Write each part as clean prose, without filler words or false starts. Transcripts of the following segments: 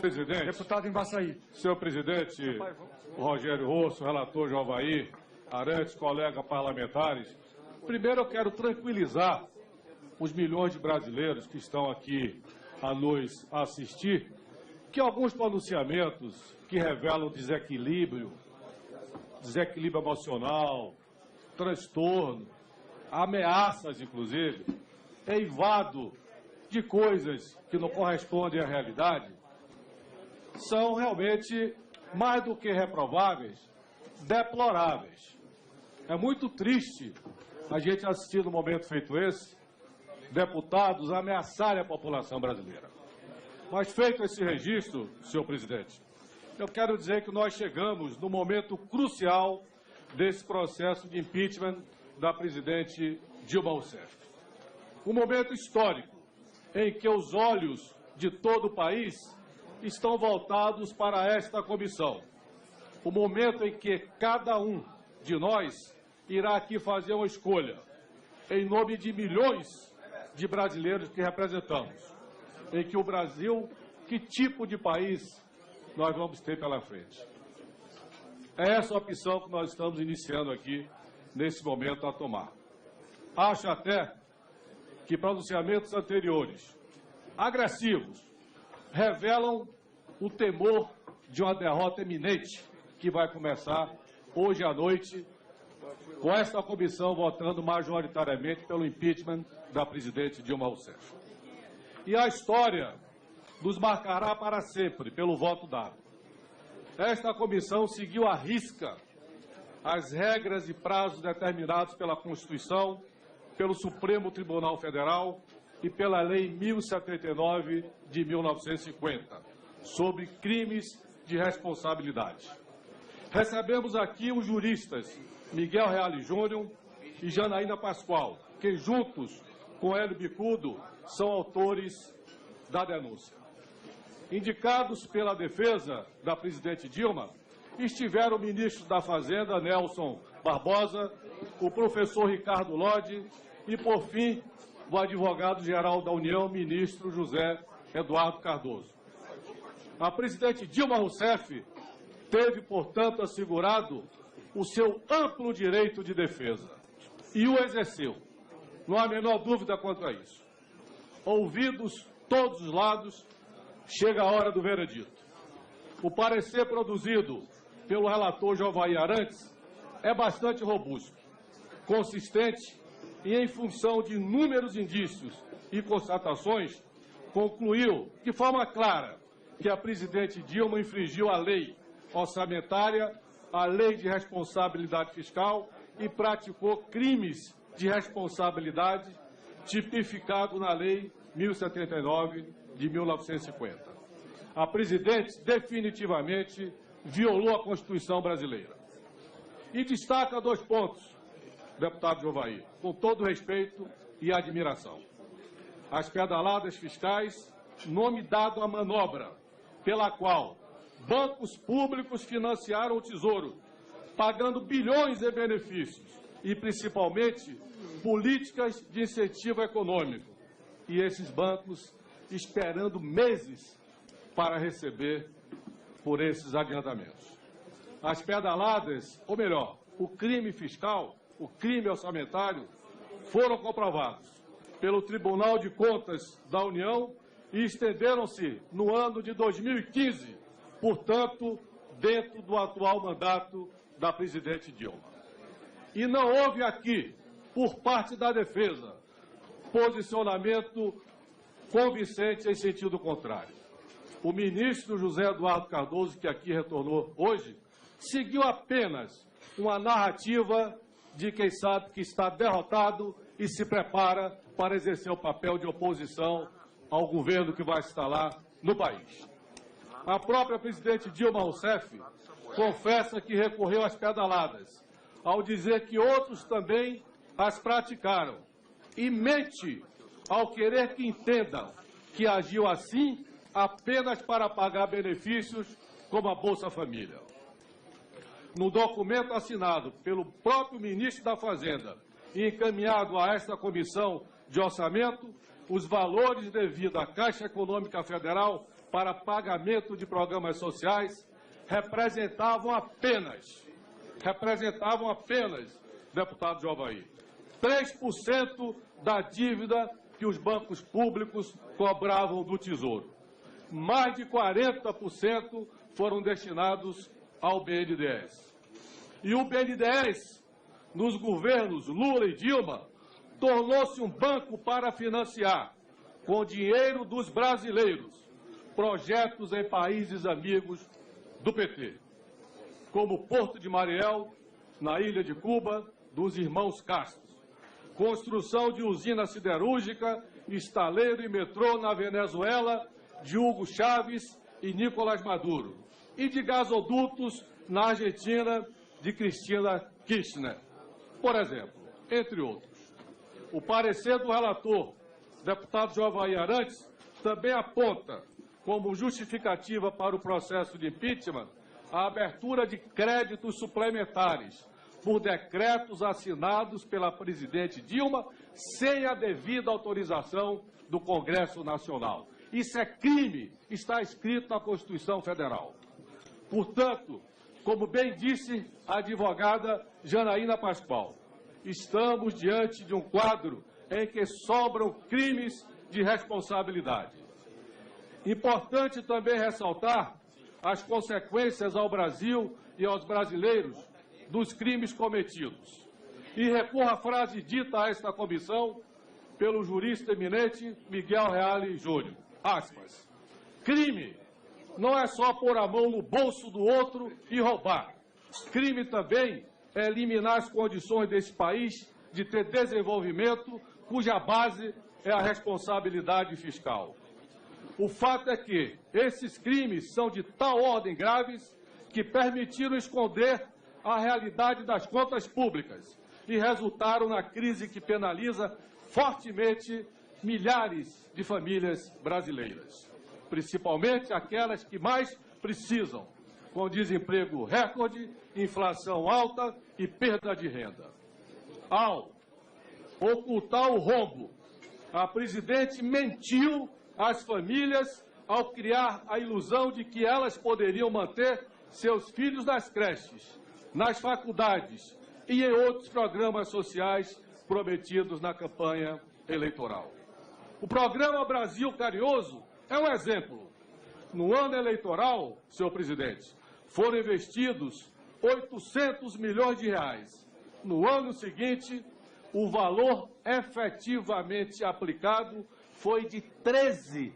presidente. Deputado Embaçaí. Senhor presidente, Rogério Rosso, relator Jovaí, Arantes, colegas parlamentares. Primeiro eu quero tranquilizar os milhões de brasileiros que estão aqui a nos assistir, que alguns pronunciamentos que revelam desequilíbrio emocional, transtorno, ameaças, inclusive, eivado de coisas que não correspondem à realidade, são realmente, mais do que reprováveis, deploráveis. É muito triste a gente assistir num momento feito esse, deputados ameaçarem a população brasileira. Mas feito esse registro, senhor presidente, eu quero dizer que nós chegamos no momento crucial desse processo de impeachment da presidente Dilma Rousseff. Um momento histórico em que os olhos de todo o país estão voltados para esta comissão. O momento em que cada um de nós irá aqui fazer uma escolha em nome de milhões de brasileiros que representamos, em que o Brasil, que tipo de país nós vamos ter pela frente. É essa a opção que nós estamos iniciando aqui, nesse momento, a tomar. Acho até que pronunciamentos anteriores, agressivos, revelam o temor de uma derrota iminente que vai começar hoje à noite, com esta comissão votando majoritariamente pelo impeachment da presidente Dilma Rousseff. E a história nos marcará para sempre pelo voto dado. Esta comissão seguiu à risca as regras e prazos determinados pela Constituição, pelo Supremo Tribunal Federal e pela Lei 1079 de 1950, sobre crimes de responsabilidade. Recebemos aqui os juristas Miguel Reale Júnior e Janaína Pascoal, que juntos com Hélio Bicudo são autores da denúncia. Indicados pela defesa da presidente Dilma, estiveram o ministro da Fazenda, Nelson Barbosa, o professor Ricardo Lodge e, por fim, o advogado-geral da União, ministro José Eduardo Cardoso. A presidente Dilma Rousseff teve, portanto, assegurado o seu amplo direito de defesa e o exerceu. Não há a menor dúvida quanto a isso. Ouvidos todos os lados, chega a hora do veredito. O parecer produzido pelo relator Jovaí Arantes é bastante robusto, consistente e, em função de inúmeros indícios e constatações, concluiu de forma clara que a presidente Dilma infringiu a lei orçamentária, a lei de responsabilidade fiscal e praticou crimes de responsabilidade tipificado na lei 1079 de 1950. A presidente definitivamente violou a Constituição brasileira. E destaca dois pontos, deputado Jovaí, com todo respeito e admiração. As pedaladas fiscais, nome dado à manobra pela qual bancos públicos financiaram o Tesouro, pagando bilhões em benefícios e, principalmente, políticas de incentivo econômico. E esses bancos esperando meses para receber por esses adiantamentos. As pedaladas, ou melhor, o crime fiscal, o crime orçamentário, foram comprovados pelo Tribunal de Contas da União e estenderam-se no ano de 2015, portanto, dentro do atual mandato da presidente Dilma. E não houve aqui, por parte da defesa, posicionamento convincente em sentido contrário. O ministro José Eduardo Cardoso, que aqui retornou hoje, seguiu apenas uma narrativa de quem sabe que está derrotado e se prepara para exercer o papel de oposição ao governo que vai se instalar no país. A própria presidente Dilma Rousseff confessa que recorreu às pedaladas, ao dizer que outros também as praticaram, e mente ao querer que entendam que agiu assim apenas para pagar benefícios como a Bolsa Família. No documento assinado pelo próprio ministro da Fazenda e encaminhado a esta comissão de orçamento, os valores devidos à Caixa Econômica Federal para pagamento de programas sociais representavam apenas, deputado Javaí, 3% da dívida que os bancos públicos cobravam do Tesouro. Mais de 40% foram destinados ao BNDES. E o BNDES, nos governos Lula e Dilma, tornou-se um banco para financiar, com dinheiro dos brasileiros, projetos em países amigos do PT, como o Porto de Mariel, na ilha de Cuba, dos irmãos Castro, construção de usina siderúrgica, estaleiro e metrô na Venezuela, de Hugo Chávez e Nicolás Maduro, e de gasodutos na Argentina, de Cristina Kirchner, por exemplo, entre outros. O parecer do relator, deputado Javaí Arantes, também aponta como justificativa para o processo de impeachment a abertura de créditos suplementares por decretos assinados pela presidente Dilma sem a devida autorização do Congresso Nacional. Isso é crime, está escrito na Constituição Federal. Portanto, como bem disse a advogada Janaína Pascoal, estamos diante de um quadro em que sobram crimes de responsabilidade. Importante também ressaltar as consequências ao Brasil e aos brasileiros dos crimes cometidos. E recorro à frase dita a esta comissão pelo jurista eminente Miguel Reale Júnior, aspas, crime não é só pôr a mão no bolso do outro e roubar. Crime também é eliminar as condições desse país de ter desenvolvimento cuja base é a responsabilidade fiscal. O fato é que esses crimes são de tal ordem graves que permitiram esconder a realidade das contas públicas e resultaram na crise que penaliza fortemente milhares de famílias brasileiras, principalmente aquelas que mais precisam, com desemprego recorde, inflação alta e perda de renda. Ao ocultar o rombo, a presidente mentiu às famílias ao criar a ilusão de que elas poderiam manter seus filhos nas creches, nas faculdades e em outros programas sociais prometidos na campanha eleitoral. O programa Brasil Carinhoso é um exemplo. No ano eleitoral, senhor presidente, foram investidos 800 milhões de reais. No ano seguinte, o valor efetivamente aplicado foi de 13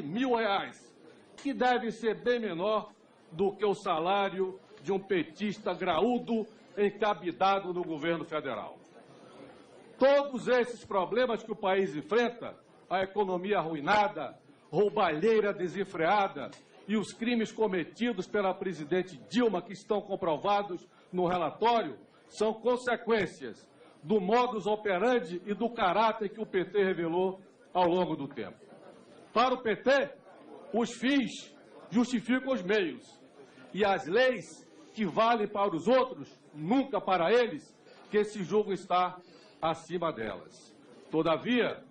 mil reais, que deve ser bem menor do que o salário de um petista graúdo encabidado no governo federal. Todos esses problemas que o país enfrenta, a economia arruinada, roubalheira desenfreada e os crimes cometidos pela presidente Dilma, que estão comprovados no relatório, são consequências do modus operandi e do caráter que o PT revelou ao longo do tempo. Para o PT, os fins justificam os meios, e as leis que valem para os outros, nunca para eles, que se julgam estar acima delas. Todavia,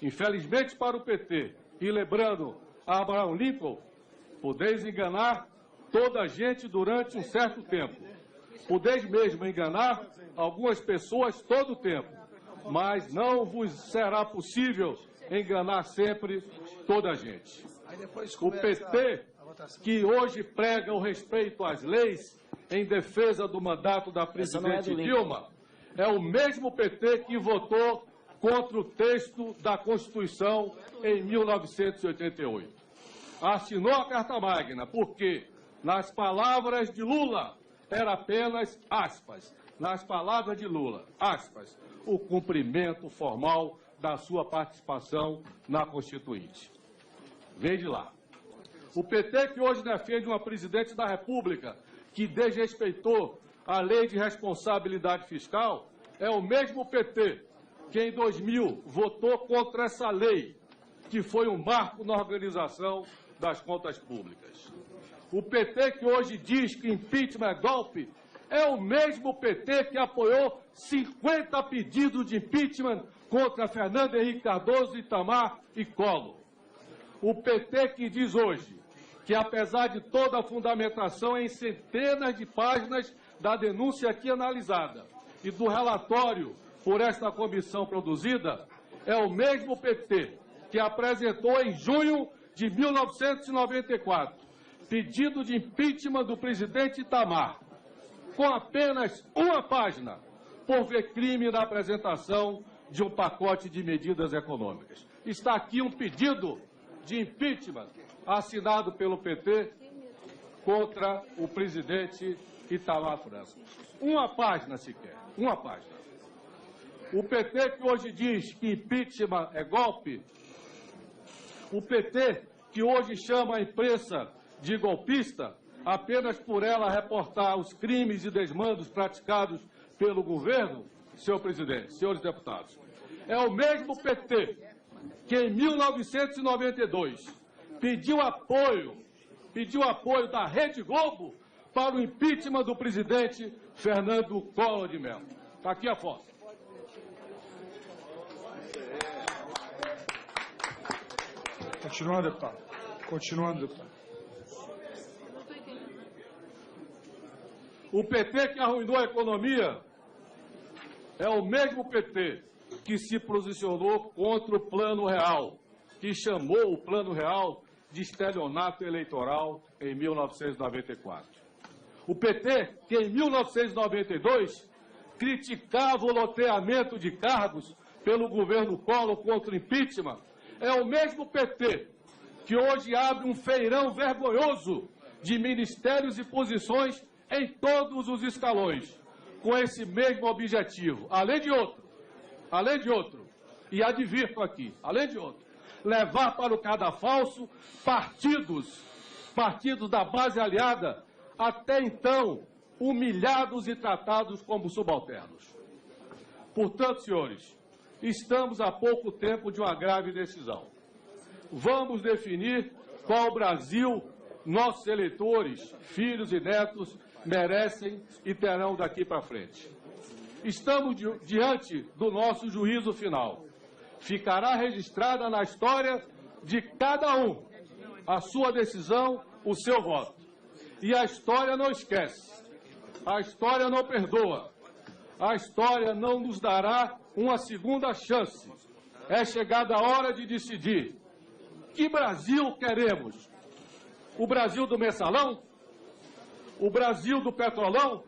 infelizmente para o PT, e lembrando a Abraham Lincoln, podeis enganar toda a gente durante um certo tempo. Podeis mesmo enganar algumas pessoas todo o tempo, mas não vos será possível enganar sempre toda a gente. O PT, que hoje prega o respeito às leis em defesa do mandato da presidente Dilma, é o mesmo PT que votou contra o texto da Constituição em 1988. Assinou a Carta Magna porque, nas palavras de Lula, era apenas, aspas, nas palavras de Lula, aspas, o cumprimento formal da sua participação na Constituinte. Vem de lá. O PT que hoje defende uma presidente da República que desrespeitou a lei de responsabilidade fiscal é o mesmo PT que em 2000 votou contra essa lei, que foi um marco na organização das contas públicas. O PT que hoje diz que impeachment é golpe é o mesmo PT que apoiou 50 pedidos de impeachment contra Fernando Henrique Cardoso, Itamar e Collor. O PT que diz hoje que, apesar de toda a fundamentação em centenas de páginas da denúncia aqui analisada e do relatório por esta comissão produzida, é o mesmo PT que apresentou em junho de 1994 pedido de impeachment do presidente Itamar, com apenas uma página, por ver crime na apresentação de um pacote de medidas econômicas. Está aqui um pedido de impeachment assinado pelo PT contra o presidente Itamar França. Uma página sequer, uma página. O PT que hoje diz que impeachment é golpe, o PT que hoje chama a imprensa de golpista apenas por ela reportar os crimes e desmandos praticados pelo governo, senhor presidente, senhores deputados, é o mesmo PT que em 1992 pediu apoio da Rede Globo para o impeachment do presidente Fernando Collor de Mello. Está aqui a foto. Continuando, deputado. Continuando, deputado. O PT que arruinou a economia é o mesmo PT que se posicionou contra o Plano Real, que chamou o Plano Real de estelionato eleitoral em 1994. O PT que em 1992 criticava o loteamento de cargos pelo governo Collor contra o impeachment, é o mesmo PT que hoje abre um feirão vergonhoso de ministérios e posições em todos os escalões, com esse mesmo objetivo, além de outro, e advirto aqui, além de outro, levar para o cadafalso partidos da base aliada, até então humilhados e tratados como subalternos. Portanto, senhores, estamos há pouco tempo de uma grave decisão. Vamos definir qual Brasil nossos eleitores, filhos e netos, merecem e terão daqui para frente. Estamos diante do nosso juízo final. Ficará registrada na história de cada um a sua decisão, o seu voto. E a história não esquece, a história não perdoa, a história não nos dará uma segunda chance. É chegada a hora de decidir que Brasil queremos. O Brasil do mensalão? O Brasil do petrolão?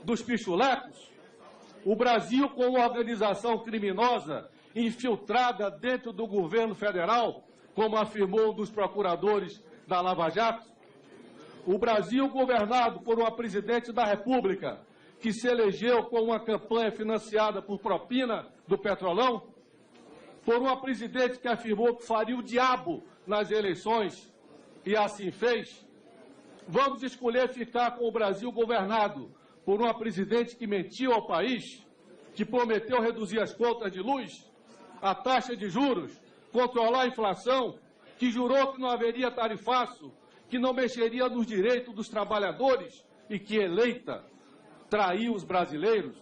Dos pichulecos? O Brasil com uma organização criminosa infiltrada dentro do governo federal, como afirmou um dos procuradores da Lava Jato? O Brasil governado por uma presidente da República que se elegeu com uma campanha financiada por propina do petrolão? Por uma presidente que afirmou que faria o diabo nas eleições e assim fez? Vamos escolher ficar com o Brasil governado por uma presidente que mentiu ao país, que prometeu reduzir as contas de luz, a taxa de juros, controlar a inflação, que jurou que não haveria tarifaço, que não mexeria nos direitos dos trabalhadores e que, eleita, traiu os brasileiros?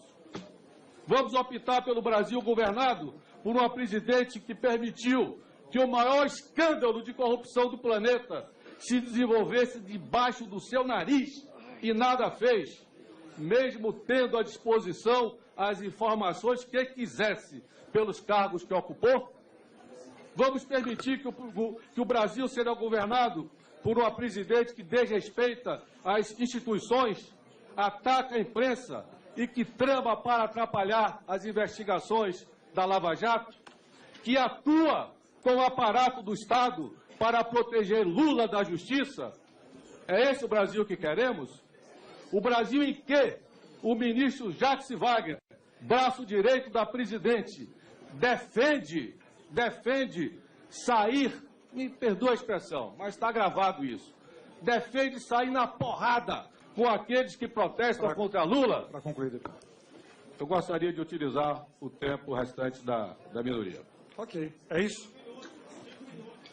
Vamos optar pelo Brasil governado por uma presidente que permitiu que o maior escândalo de corrupção do planeta se desenvolvesse debaixo do seu nariz e nada fez, mesmo tendo à disposição as informações que quisesse pelos cargos que ocupou? Vamos permitir que o Brasil seja governado por uma presidente que desrespeita as instituições, ataca a imprensa e que trama para atrapalhar as investigações da Lava Jato, que atua com o aparato do Estado para proteger Lula da justiça? É esse o Brasil que queremos? O Brasil em que o ministro Jacques Wagner, braço direito da presidente, defende sair, me perdoa a expressão, mas está gravado isso, defende sair na porrada com aqueles que protestam contra Lula? Para concluir, deputado. Eu gostaria de utilizar o tempo restante da minoria. Ok, é isso?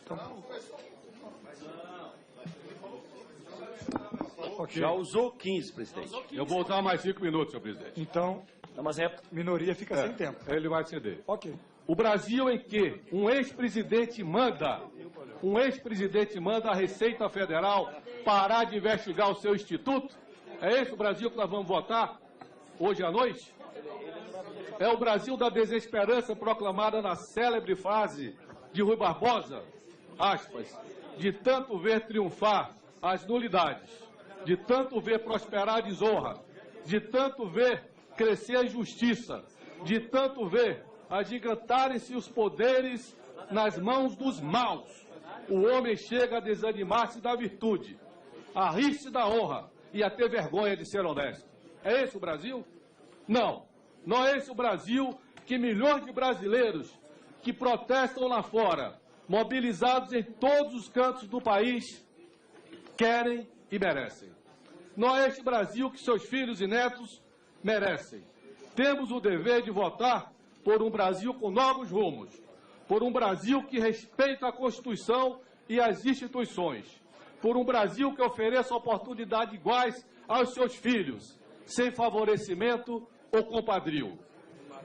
Então... Okay. Já usou 15, presidente. Eu vou usar mais 5 minutos, senhor presidente. Então, mas minoria fica sem tempo. Ele vai ceder. Ok. O Brasil em que um ex-presidente manda Um ex-presidente manda a Receita Federal parar de investigar o seu instituto? É esse o Brasil que nós vamos votar hoje à noite? É o Brasil da desesperança proclamada na célebre frase de Rui Barbosa, aspas, de tanto ver triunfar as nulidades, de tanto ver prosperar a desonra, de tanto ver crescer a injustiça, de tanto ver agigantarem-se os poderes nas mãos dos maus. O homem chega a desanimar-se da virtude, a rir-se da honra e a ter vergonha de ser honesto. É esse o Brasil? Não. Não é esse o Brasil que milhões de brasileiros que protestam lá fora, mobilizados em todos os cantos do país, querem e merecem. Não é este Brasil que seus filhos e netos merecem. Temos o dever de votar por um Brasil com novos rumos, por um Brasil que respeita a Constituição e as instituições, por um Brasil que ofereça oportunidades iguais aos seus filhos, sem favorecimento ou compadrio,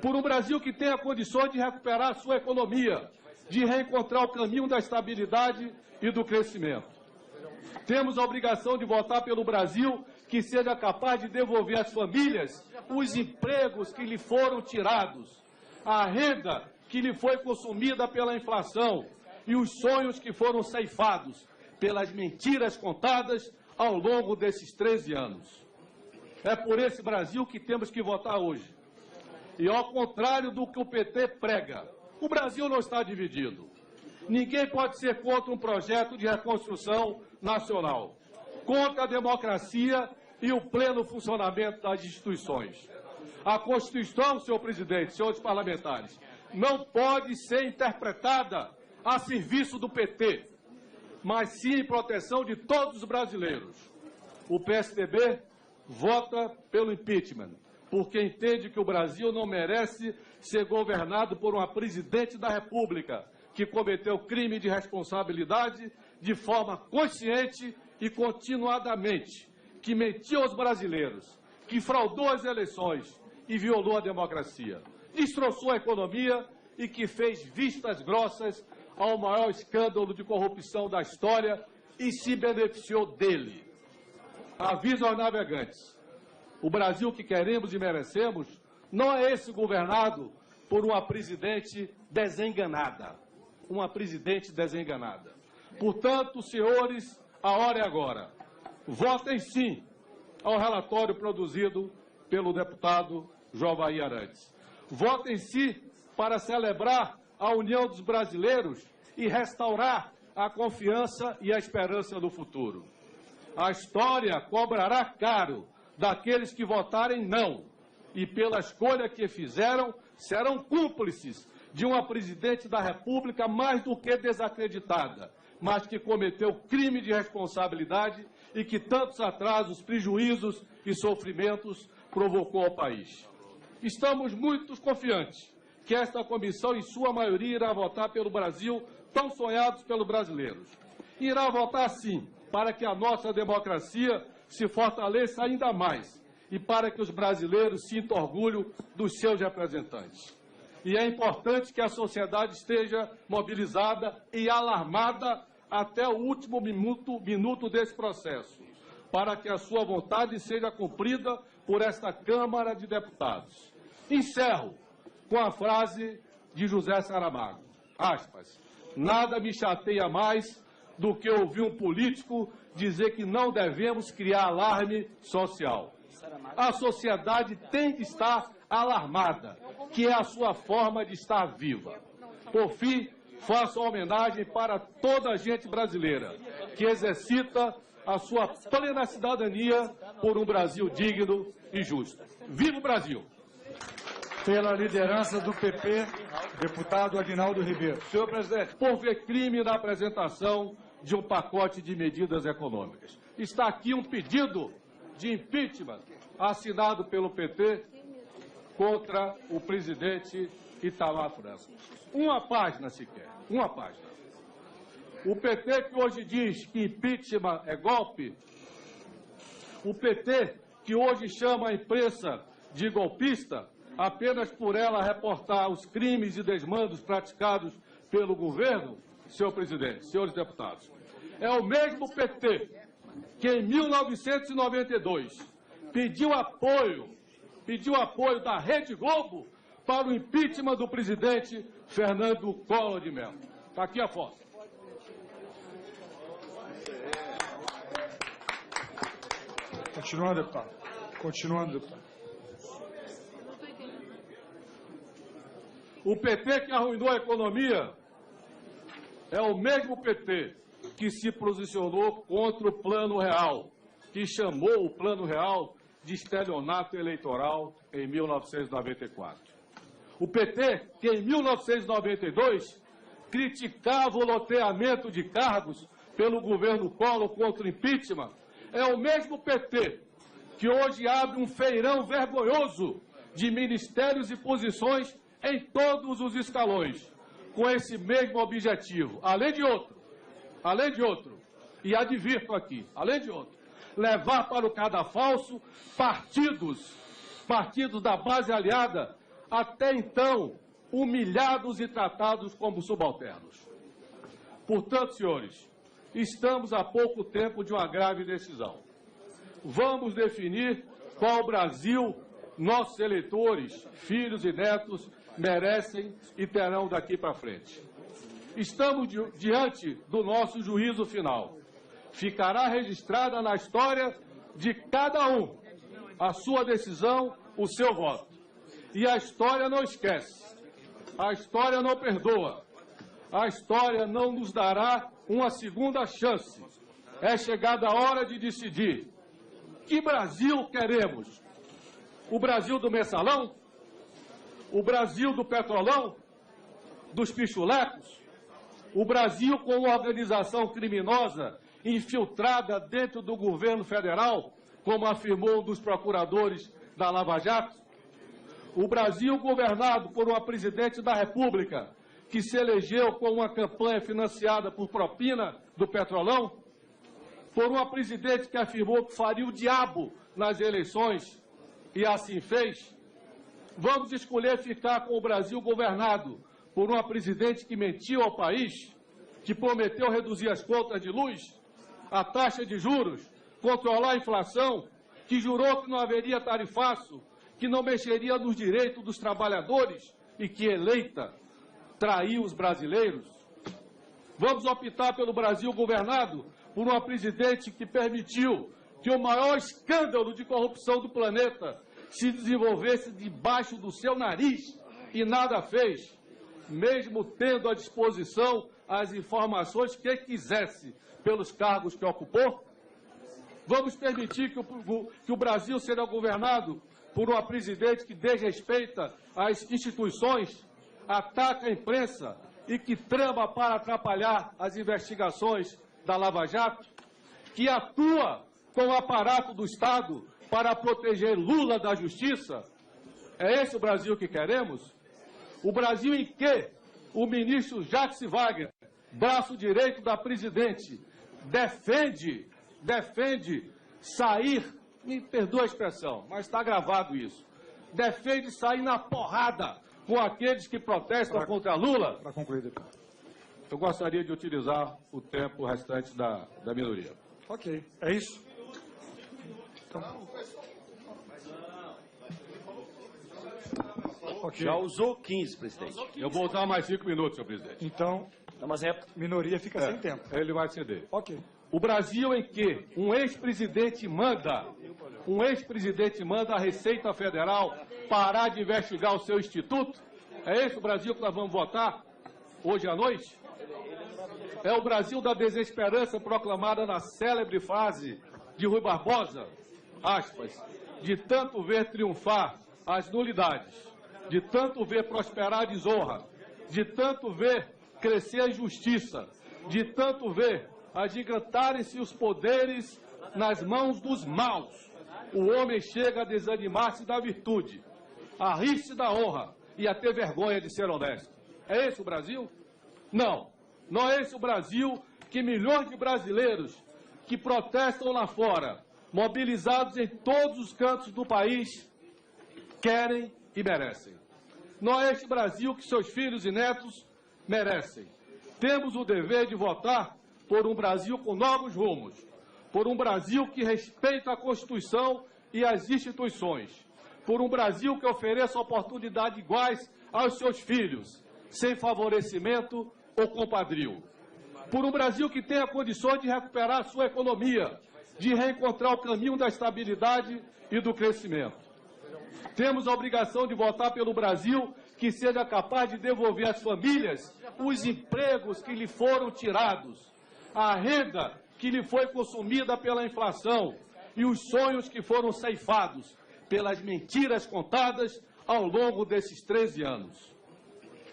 por um Brasil que tenha condições de recuperar sua economia, de reencontrar o caminho da estabilidade e do crescimento. Temos a obrigação de votar pelo Brasil que seja capaz de devolver às famílias os empregos que lhe foram tirados, a renda que lhe foi consumida pela inflação e os sonhos que foram ceifados pelas mentiras contadas ao longo desses 13 anos. É por esse Brasil que temos que votar hoje. E ao contrário do que o PT prega, o Brasil não está dividido. Ninguém pode ser contra um projeto de reconstrução nacional, contra a democracia e o pleno funcionamento das instituições. A Constituição, senhor presidente, senhores parlamentares, não pode ser interpretada a serviço do PT, mas sim em proteção de todos os brasileiros. O PSDB vota pelo impeachment, porque entende que o Brasil não merece ser governado por uma presidente da República que cometeu crime de responsabilidade de forma consciente e continuadamente, que mentiu aos brasileiros, que fraudou as eleições e violou a democracia, destroçou a economia e que fez vistas grossas ao maior escândalo de corrupção da história e se beneficiou dele. Aviso aos navegantes, o Brasil que queremos e merecemos não é esse governado por uma presidente desenganada. Uma presidente desenganada. Portanto, senhores, a hora é agora. Votem sim ao relatório produzido pelo deputado Jovaí Arantes. Votem sim para celebrar a união dos brasileiros e restaurar a confiança e a esperança no futuro. A história cobrará caro daqueles que votarem não e pela escolha que fizeram serão cúmplices de uma presidente da República mais do que desacreditada, mas que cometeu crime de responsabilidade e que tantos atrasos, prejuízos e sofrimentos provocou ao país. Estamos muito confiantes que esta comissão, em sua maioria, irá votar pelo Brasil, tão sonhados pelos brasileiros. Irá votar, sim, para que a nossa democracia se fortaleça ainda mais e para que os brasileiros sintam orgulho dos seus representantes. E é importante que a sociedade esteja mobilizada e alarmada até o último minuto desse processo, para que a sua vontade seja cumprida por esta Câmara de Deputados. Encerro com a frase de José Saramago, aspas, nada me chateia mais do que ouvir um político dizer que não devemos criar alarme social. A sociedade tem de estar alarmada, que é a sua forma de estar viva. Por fim, faço uma homenagem para toda a gente brasileira que exercita a sua plena cidadania por um Brasil digno e justo. Viva o Brasil! Pela liderança do PP, deputado Aguinaldo Ribeiro. Senhor presidente, por ver crime na apresentação de um pacote de medidas econômicas. Está aqui um pedido de impeachment assinado pelo PT contra o presidente Itamar Franco. Uma página sequer, uma página. O PT que hoje diz que impeachment é golpe, o PT que hoje chama a imprensa de golpista, apenas por ela reportar os crimes e desmandos praticados pelo governo, senhor presidente, senhores deputados, é o mesmo PT que em 1992 pediu apoio da Rede Globo para o impeachment do presidente Fernando Collor de Mello. Está aqui a foto. Continuando, deputado. Continuando, deputado. O PT que arruinou a economia é o mesmo PT que se posicionou contra o Plano Real, que chamou o Plano Real de estelionato eleitoral em 1994. O PT que em 1992 criticava o loteamento de cargos pelo governo Collor contra o impeachment, é o mesmo PT que hoje abre um feirão vergonhoso de ministérios e posições em todos os escalões, com esse mesmo objetivo, além de outro, e advirto aqui, além de outro, levar para o cadafalso partidos da base aliada, até então humilhados e tratados como subalternos. Portanto, senhores, estamos há pouco tempo de uma grave decisão. Vamos definir qual Brasil nossos eleitores, filhos e netos, merecem e terão daqui para frente. Estamos diante do nosso juízo final. Ficará registrada na história de cada um a sua decisão, o seu voto. E a história não esquece, a história não perdoa, a história não nos dará uma segunda chance. É chegada a hora de decidir que Brasil queremos. O Brasil do mensalão? O Brasil do petrolão? Dos pichulecos? O Brasil com uma organização criminosa infiltrada dentro do governo federal, como afirmou um dos procuradores da Lava Jato? O Brasil governado por uma presidente da República que se elegeu com uma campanha financiada por propina do petrolão? Por uma presidente que afirmou que faria o diabo nas eleições e assim fez? Vamos escolher ficar com o Brasil governado por uma presidente que mentiu ao país, que prometeu reduzir as contas de luz, a taxa de juros, controlar a inflação, que jurou que não haveria tarifaço, que não mexeria nos direitos dos trabalhadores e que, eleita, traiu os brasileiros? Vamos optar pelo Brasil governado por uma presidente que permitiu que o maior escândalo de corrupção do planeta se desenvolvesse debaixo do seu nariz e nada fez, mesmo tendo à disposição as informações que quisesse pelos cargos que ocupou? Vamos permitir que o Brasil seja governado por uma presidente que desrespeita as instituições, ataca a imprensa e que trama para atrapalhar as investigações da Lava Jato, que atua com o aparato do Estado para proteger Lula da justiça? É esse o Brasil que queremos? O Brasil em que o ministro Jacques Wagner, braço direito da presidente, defende sair, me perdoa a expressão, mas está gravado isso, defende sair na porrada com aqueles que protestam contra Lula? Para concluir, deputado. Eu gostaria de utilizar o tempo restante da minoria. Ok, é isso? Então... Okay. Já usou 15, presidente. Eu vou usar mais 5 minutos, senhor presidente. Então, minoria fica sem tempo. Ele vai ceder. Ok. O Brasil em que um ex-presidente manda a Receita Federal parar de investigar o seu instituto? É esse o Brasil que nós vamos votar hoje à noite? É o Brasil da desesperança proclamada na célebre frase de Rui Barbosa, aspas, de tanto ver triunfar as nulidades, de tanto ver prosperar a desonra, de tanto ver crescer a injustiça, de tanto ver agigantarem-se os poderes nas mãos dos maus. O homem chega a desanimar-se da virtude, a rir-se da honra e a ter vergonha de ser honesto. É esse o Brasil? Não. Não é esse o Brasil que milhões de brasileiros que protestam lá fora, mobilizados em todos os cantos do país, querem e merecem. Não é este Brasil que seus filhos e netos merecem. Temos o dever de votar por um Brasil com novos rumos, por um Brasil que respeita a Constituição e as instituições, por um Brasil que ofereça oportunidades iguais aos seus filhos, sem favorecimento ou compadrio, por um Brasil que tenha condições de recuperar sua economia, de reencontrar o caminho da estabilidade e do crescimento. Temos a obrigação de votar pelo Brasil que seja capaz de devolver às famílias os empregos que lhe foram tirados, a renda que lhe foi consumida pela inflação e os sonhos que foram ceifados pelas mentiras contadas ao longo desses 13 anos.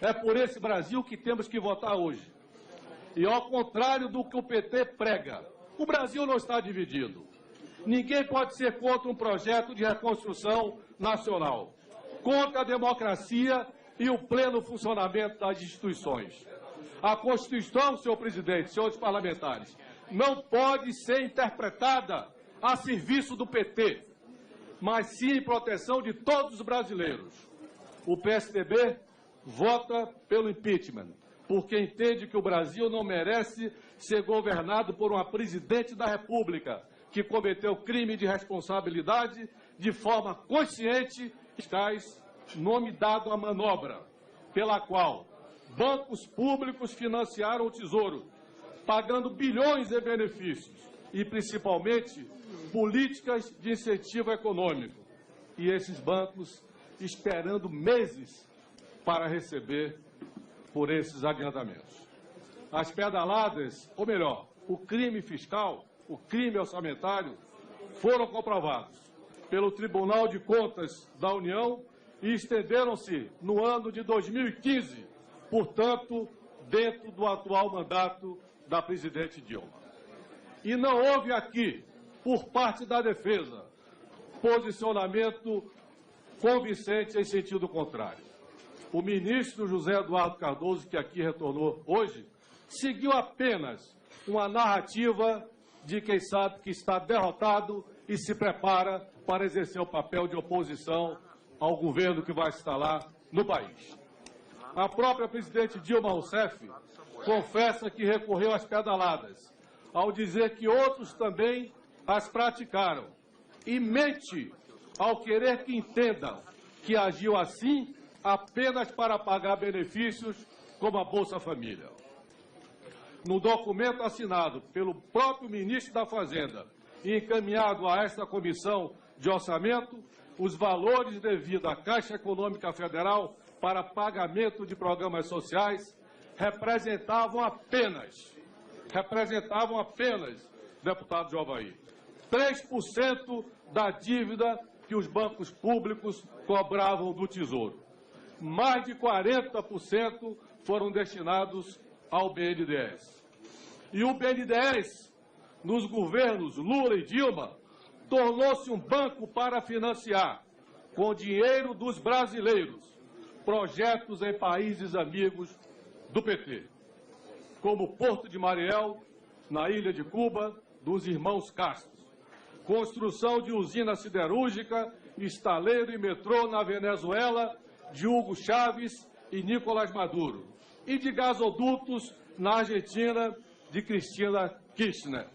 É por esse Brasil que temos que votar hoje. E ao contrário do que o PT prega, o Brasil não está dividido. Ninguém pode ser contra um projeto de reconstrução nacional, contra a democracia e o pleno funcionamento das instituições. A Constituição, senhor presidente, senhores parlamentares, não pode ser interpretada a serviço do PT, mas sim em proteção de todos os brasileiros. O PSDB vota pelo impeachment, porque entende que o Brasil não merece ser governado por uma presidente da República que cometeu crime de responsabilidade de forma consciente, nome dado à manobra, pela qual bancos públicos financiaram o Tesouro, pagando bilhões em benefícios e, principalmente, políticas de incentivo econômico. E esses bancos esperando meses para receber por esses adiantamentos. As pedaladas, ou melhor, o crime fiscal, o crime orçamentário, foram comprovados pelo Tribunal de Contas da União e estenderam-se no ano de 2015, portanto, dentro do atual mandato da presidente Dilma. E não houve aqui, por parte da defesa, posicionamento convincente em sentido contrário. O ministro José Eduardo Cardoso, que aqui retornou hoje, seguiu apenas uma narrativa de quem sabe que está derrotado e se prepara para exercer o papel de oposição ao governo que vai se instalar no país. A própria presidente Dilma Rousseff confessa que recorreu às pedaladas, ao dizer que outros também as praticaram, e mente ao querer que entendam que agiu assim apenas para pagar benefícios como a Bolsa Família. No documento assinado pelo próprio ministro da Fazenda e encaminhado a esta Comissão de Orçamento, os valores devidos à Caixa Econômica Federal para pagamento de programas sociais representavam apenas, deputado Javaí, 3% da dívida que os bancos públicos cobravam do Tesouro. Mais de 40% foram destinados ao BNDES. E o BNDES, nos governos Lula e Dilma, tornou-se um banco para financiar, com dinheiro dos brasileiros, projetos em países amigos do PT, como o Porto de Mariel, na ilha de Cuba, dos irmãos Castro, construção de usina siderúrgica, estaleiro e metrô na Venezuela, de Hugo Chávez e Nicolás Maduro, e de gasodutos na Argentina, de Cristina Kirchner,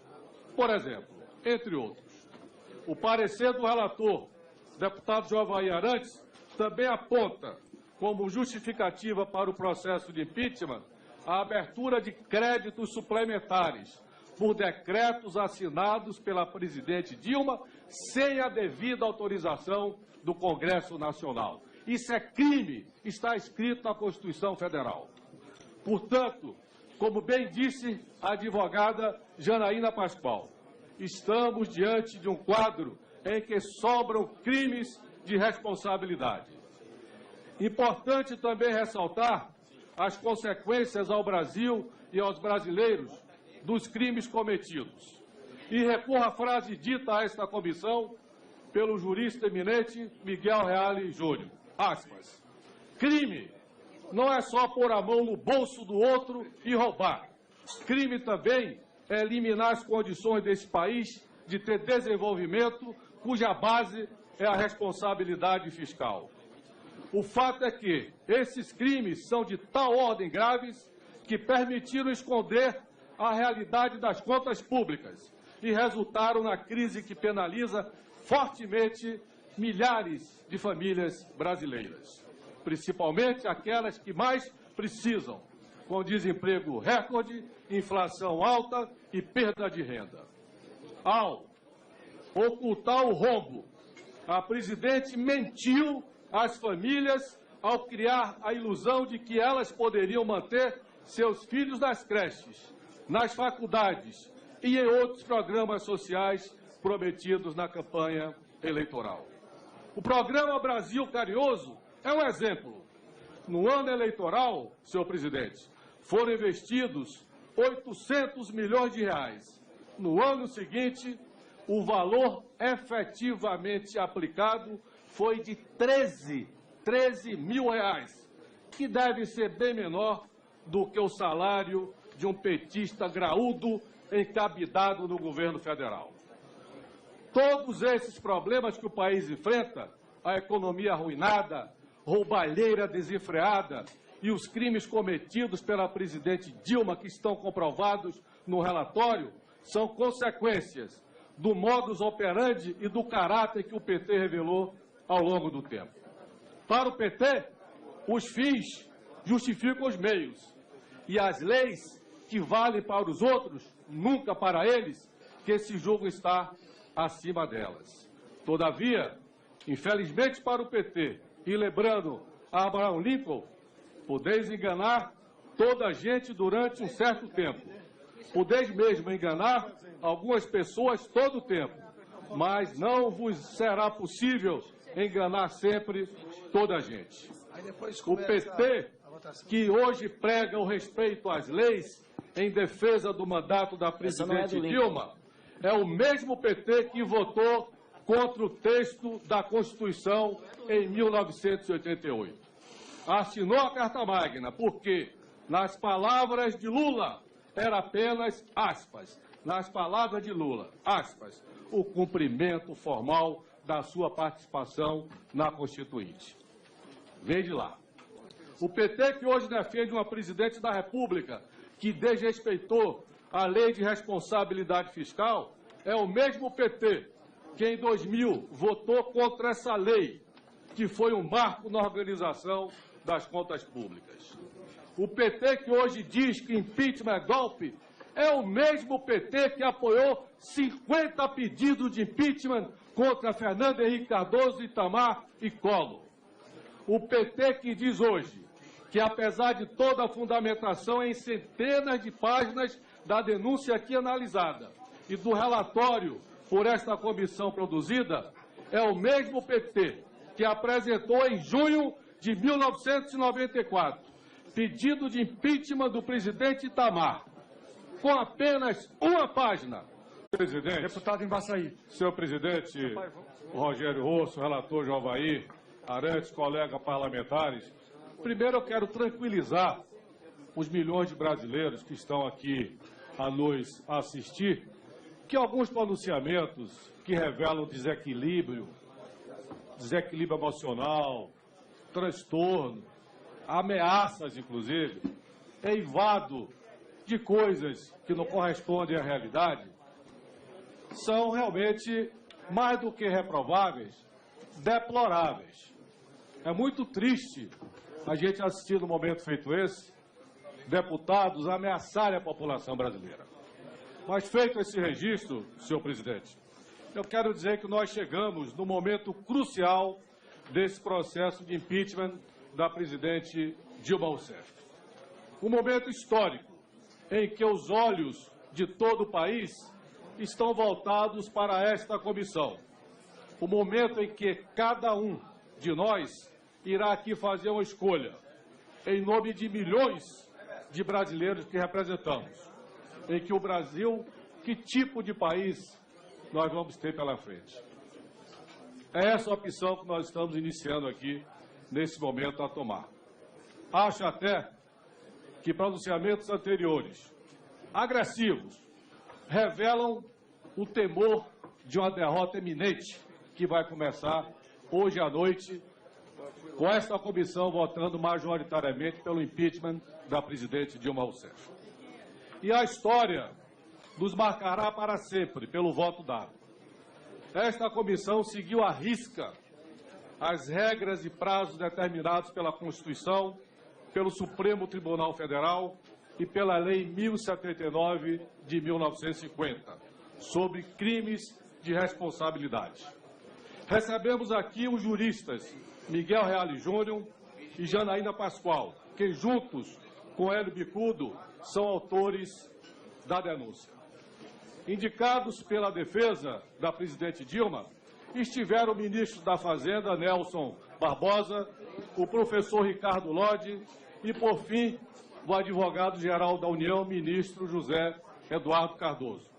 por exemplo, entre outros. O parecer do relator, deputado Javaí Arantes, também aponta como justificativa para o processo de impeachment a abertura de créditos suplementares por decretos assinados pela presidente Dilma sem a devida autorização do Congresso Nacional. Isso é crime, está escrito na Constituição Federal. Portanto, como bem disse a advogada Janaína Pascoal, estamos diante de um quadro em que sobram crimes de responsabilidade. Importante também ressaltar as consequências ao Brasil e aos brasileiros dos crimes cometidos. E recorro à frase dita a esta comissão pelo jurista eminente Miguel Reale Júnior. Aspas. Crime não é só pôr a mão no bolso do outro e roubar. Crime também é eliminar as condições desse país de ter desenvolvimento, cuja base é a responsabilidade fiscal. O fato é que esses crimes são de tal ordem graves que permitiram esconder a realidade das contas públicas e resultaram na crise que penaliza fortemente milhares de famílias brasileiras, principalmente aquelas que mais precisam, com desemprego recorde, inflação alta e perda de renda. Ao ocultar o rombo, a presidente mentiu às famílias ao criar a ilusão de que elas poderiam manter seus filhos nas creches, nas faculdades e em outros programas sociais prometidos na campanha eleitoral. O programa Brasil Carinhoso é um exemplo. No ano eleitoral, senhor presidente, foram investidos 800 milhões de reais. No ano seguinte, o valor efetivamente aplicado foi de 13 mil reais, que deve ser bem menor do que o salário de um petista graúdo encabidado no governo federal. Todos esses problemas que o país enfrenta, a economia arruinada, roubalheira desenfreada e os crimes cometidos pela presidente Dilma, que estão comprovados no relatório, são consequências do modus operandi e do caráter que o PT revelou ao longo do tempo. Para o PT, os fins justificam os meios, e as leis que valem para os outros, nunca para eles, que se julgam estar acima delas. Todavia, infelizmente para o PT, e lembrando a Abraham Lincoln, podeis enganar toda a gente durante um certo tempo. Podeis mesmo enganar algumas pessoas todo o tempo, mas não vos será possível enganar sempre toda a gente. O PT, que hoje prega o respeito às leis em defesa do mandato da presidente Dilma, é o mesmo PT que votou contra o texto da Constituição em 1988. Assinou a Carta Magna porque, nas palavras de Lula, era apenas, aspas, nas palavras de Lula, aspas, o cumprimento formal da sua participação na Constituinte. Vem de lá. O PT que hoje defende uma presidente da República que desrespeitou a lei de responsabilidade fiscal é o mesmo PT que em 2000 votou contra essa lei, que foi um marco na organização das contas públicas. O PT que hoje diz que impeachment é golpe é o mesmo PT que apoiou 50 pedidos de impeachment contra Fernando Henrique Cardoso, Itamar e Collor. O PT que diz hoje que, apesar de toda a fundamentação em centenas de páginas da denúncia aqui analisada e do relatório por esta comissão produzida, é o mesmo PT que apresentou em junho de 1994 pedido de impeachment do presidente Itamar, com apenas uma página. Presidente, Deputado Embaçaí. Senhor presidente, o Rogério Rosso, relator Jovaí, Arantes, colegas parlamentares, primeiro eu quero tranquilizar os milhões de brasileiros que estão aqui a nos assistir, que alguns pronunciamentos que revelam desequilíbrio emocional, transtorno, ameaças, inclusive, eivado de coisas que não correspondem à realidade, são realmente, mais do que reprováveis, deploráveis. É muito triste a gente assistir num momento feito esse, deputados ameaçarem a população brasileira. Mas feito esse registro, senhor presidente, eu quero dizer que nós chegamos no momento crucial desse processo de impeachment da presidente Dilma Rousseff. Um momento histórico em que os olhos de todo o país estão voltados para esta comissão. O momento em que cada um de nós irá aqui fazer uma escolha, em nome de milhões de brasileiros que representamos, em que o Brasil, que tipo de país nós vamos ter pela frente. É essa a opção que nós estamos iniciando aqui, nesse momento, a tomar. Acho até que pronunciamentos anteriores, agressivos, revelam o temor de uma derrota iminente que vai começar hoje à noite com esta comissão votando majoritariamente pelo impeachment da presidente Dilma Rousseff. E a história nos marcará para sempre pelo voto dado. Esta comissão seguiu à risca as regras e prazos determinados pela Constituição, pelo Supremo Tribunal Federal e pela Lei 1079 de 1950, sobre crimes de responsabilidade. Recebemos aqui os juristas Miguel Reale Júnior e Janaína Pascoal, que juntos com Hélio Bicudo são autores da denúncia. Indicados pela defesa da presidente Dilma, estiveram o ministro da Fazenda, Nelson Barbosa, o professor Ricardo Lodi e, por fim, o advogado-geral da União, ministro José Eduardo Cardoso.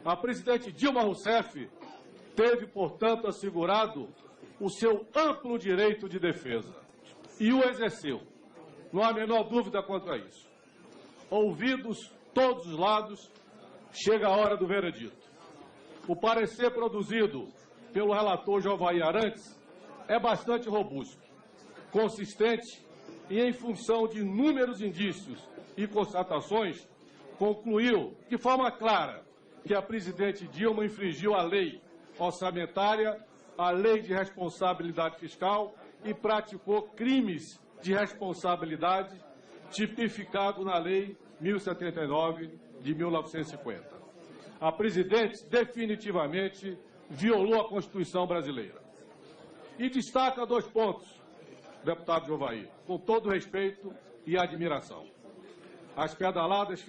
A presidente Dilma Rousseff teve, portanto, assegurado o seu amplo direito de defesa e o exerceu. Não há a menor dúvida quanto a isso. Ouvidos todos os lados, chega a hora do veredito. O parecer produzido pelo relator Jovair Arantes é bastante robusto, consistente e, em função de inúmeros indícios e constatações, concluiu de forma clara que a presidente Dilma infringiu a lei orçamentária, a lei de responsabilidade fiscal e praticou crimes de responsabilidade tipificado na lei 1079 de 1950. A presidente definitivamente violou a Constituição brasileira. E destaca 2 pontos, deputado Jovair, com todo respeito e admiração. As pedaladas